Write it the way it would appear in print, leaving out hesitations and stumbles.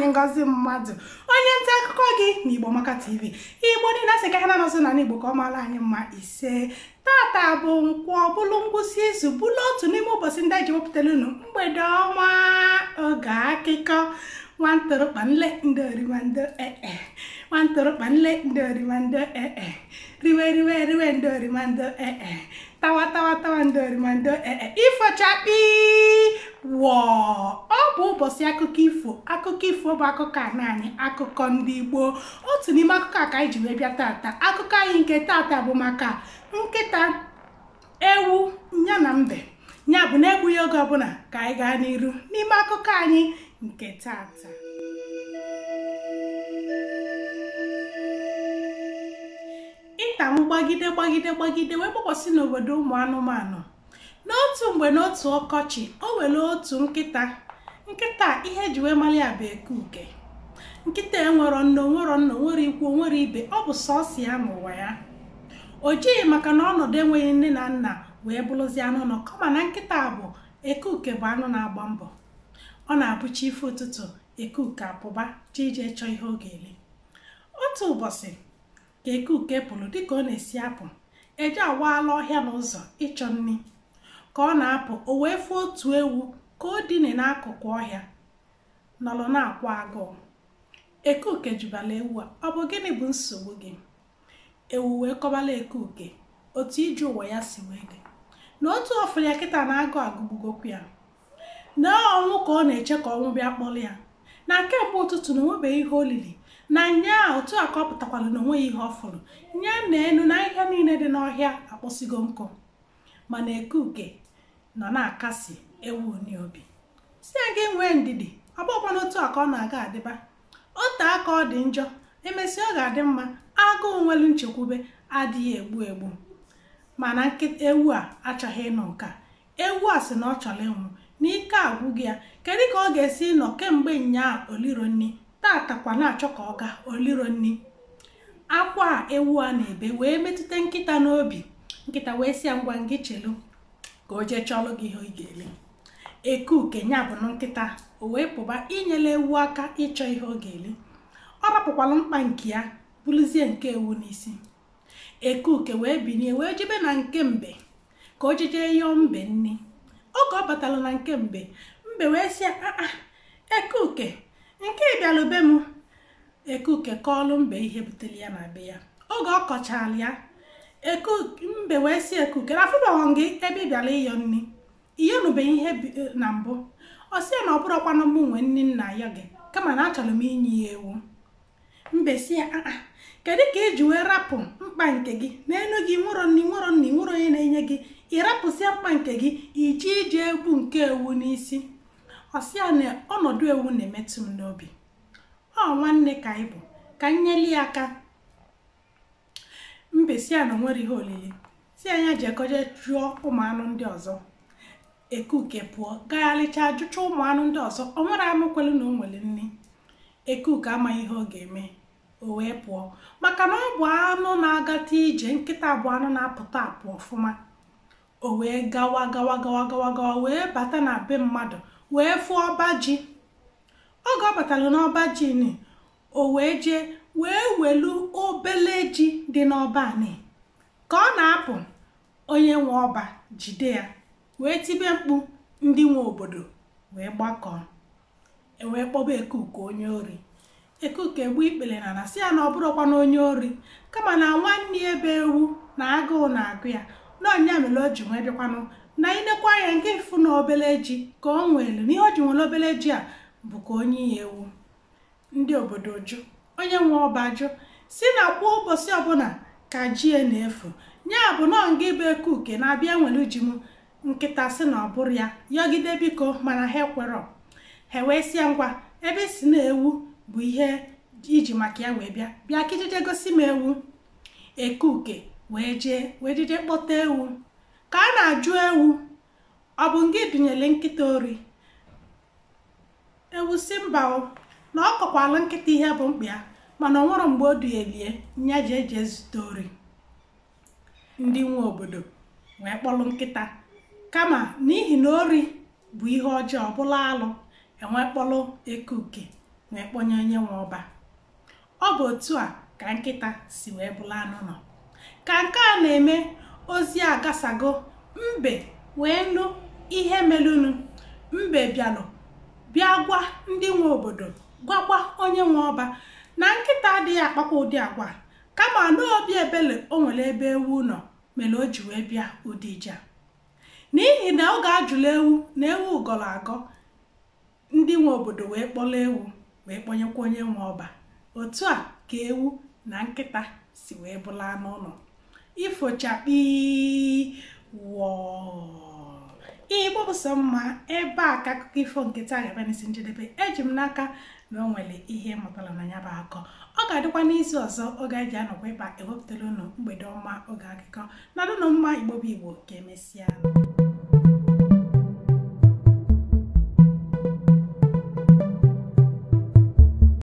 Ngozi mmadụ onye nta akụkọ gị n'Igbo Maka TV Igbo dị na sị ka ha na-anọsọ na Igbo ka ọ mara anyị mma ise tata bụ nkwọ bụlụ ngwụsị izu bụlụ otu n'ime ụbọchị ndị ji wepụtara unu mgbede ọma oge akụkọ nwantụrụkpanle ndị orimando nwantụrụkpanle ndị orimando riwe ndị orimando tawa ndị orimando ifochakpi wọ ọ bụ ụbọchị akụkọ ifo bụ akụkọ a naanị akụkọ ndị Igbo otu n'ime akụkọ a ka anyị ji wee bịa tata akụkọ anyị nke tata bụ maka nkịta ewu nya na mbe nya bụ na-egbughị oge ọbụla ka anyị gaa n'iru n'ime akụkọ anyị nke tata. Ịta m gbagide wee gbakọsị n'obodo ụmụ anụmanụ n'otu mgbe n'otu ọkọchị o were otu nkịta ihe eji wee mara ya bụ ekuke. Nkịta enwero nne nwere ikwu nwere ibe ọ bụ sọọsọ ya n'ụwa ya o jighị maka na ọnọdụ enweghị nne na nna wee bụrụzie anụ nọ kama na nkịta bụ ekuke bụ anụ na-agba mbọ ọ na-abụchi ife ụtụtụ ekuke apụba ije chọọ ihe ọ ga-eri. Otu ụbọchị ka ekuke pụrụ dịka ọ na-esi apụ eje awaala ọhịa n'ụzọ ịchọ nri ka ọ na-apụ o wee fụ otu ewu ka ọ dịne n'akụkụ ọhịa nọrọ na-akwa agụụ. Ekuke jụbara ewu a ọ bụ gịnị bụ nsogbu gị? Ewu wee kọbala ekuke otu ije ụwa ya si wee dị na otu ọfụrụ ya kịta na-agụ agụgbugokwu ya na ọnwụ ka ọ na-eche ka ọnwụ bịa kpọrọ ya na kemgbe ụtụtụ na onwebeghị ihe olili na nya otu a ka ọ pụtakwara na onweghị ihe ọ fụrụ nya na enu na ihe niile dị n'ọhịa akpọsigo nkụ mana ekuke nọ na-akasi ewu n'obi si ya gị nwee ndidi ọ bụkwa n'otu a ka ọ na-aga adịba otu aka ọ dị njọ emesịa ọ ga-adị mma agụụ nwelu nchekwube adịghị egbu mana ewu a achọghị ịnụ nka ewu a sị na ọ chọrọ ịnwụ n'ike agwụghị ya kedu ka ọ ga-esi nọ kemgbe nnyaa oliro nni tatakwa na-achọ ka ọ ga oliro nni. Akwa ewu a na-ebe wee metụta nkịta n'obi nkịta wee si ya ngwa ngị chelu ka o jee chọrọ gị ihe ọ ga-eri. Ekuke nya bụ nkịta o wee pụba inyela ewu aka ịchọ ihe ọ ga-eri. Ọ rapụkwala mkpa nke ya bụrụzie nke ewu n'isi. Ekuke wee binie wee jebe na nke mbe ka o jeje yọọ mbe nni. Oge ọ batara na nke mbe wee sị ekuke nke bịara be m. Ekuke kọọlụ mbe ihe butere ya na be ya. Oge ọ kọchara ya mbe wee sị ekuke afụbaghọ gị ebe ị bịara ịyọ nni ihe nụbeghị ihe na mbụ ọ sị na ọ bụrụkwana m nwe nni nna ya gị kama na achọrọ m inye ya ewu. Mbe sị ya kedu ka iji wee rapụ mkpa nke gị n'elu gị nwụrọ nni nwụrọ onye na-enye gị ịrapụsịa mkpa nke gị iji ije egbu nke ewu n'isi. Ọ sị ya na ọnọdụ ewu na-emetụ m n'obi ọ nwanne ka ị bụ ka nyeli ya aka. Mbe sị ya na nwere ihe olili si anya jekoje jụọ ụmụ anụ ndị ọzọ. Ekuke pụọ gagharịcha jụcha ụmụ anụ ndị ọzọ o nwere anụ kwelu na o nwere nri. Ekuke amaghị ihe ọ ga-eme o wee pụọ maka na ọ bụ anụ na-agata ije nkịta bụ anụ na-apụta apụ ọfụma. O wee gawa wee bata na be mmadụ wee fụọ ọba ji. Oge ọ batara n'ọba ji ni o wee jee wee welu obele dị n'ọba anị. Ka ọ na-apụ, onye nwe ọba jide ya wee tibe mkpu. Ndị nwe obodo wee gbakọọ, wee kpọba Ekuke onye ori. Ekuke gbu ikpere na sị ya na ọ bụrụkwa na onye ori, kama na nwanne ebe ewu na agụụ na-agụ ya, na ọnya mere o ji nwee bịakwanụ na inekwa ya nke ifu na obele ji ka o nwere, n'ihe o ji nwere obele ji a bụ ka onye ya ewu. Ndị obodo jụ, onye nwe ọba jụ, si na kwa ụbọchị ọbụla ka ji na-efu, ya bụ na nga ịbụ Ekuke na-abịa nwere ji m. Nkịta sị na ọ bụrụ ya, yọgide biko, mana ha ekwerọ. Ha wee sịa ngwa, ebe si na ewu bụ ihe iji maka ya wee bịa kijije gosi m ewu. Ekuke wee jide kpọta ewu. Ka a na-ajụ ewu, ọ bụ ngị dunyere nkịta ori? Ewu si mba o, na ọ kọkwala nkịta ihe bụ mkpa ya, mana ọ nwere mgbe o duyelie nya ji eji ezute ori. Ndị nwe obodo wee kpọrọ nkịta, kama n'ihi na ori bụ ihe ọjọọ, ọbụla alụ, enwe kpọrọ Ekuke wee kpọnye onye nwe ọba. Ọ bụ otu a ka nkịta si wee bụrụ anụ nọ. Ka nke a na-eme, ozi agasago, mbe wee nụ ihe melunu. Mbe bịa gwa ndị nwe obodo, gwakwa onye nwe ọba na nkịta adịghị akpakwa ụdị agwa, kama na obi ebele o nwere ebe ewu nọ mere o ji wee bịa ụdị ije. N'ihi na ọ ga-ajụla ewu na ewu gọrọ agọ, ndị nwe obodo wee kpọrọ ewu wee kpọnyekwa onye nwe ọba. Otu a ka ewu na nkịta si wee bụrụ anụ ụlọ. Ifochakpi wọ Igbo bụ sọ mma. Ebe a ka akụkọ ifo nkịta ga-ebe n'isi njedebe. Eji m n'aka na o nwere ihe mụtara na ya bụ akọ. Ọ ga-adịkwa n'izu ọzọ oge anyị ji anọkwa ebe a ewepụtara unu mgbede ọma oge akụkọ na dụnụ mma. Igbo bụ Igbo ka emesịa.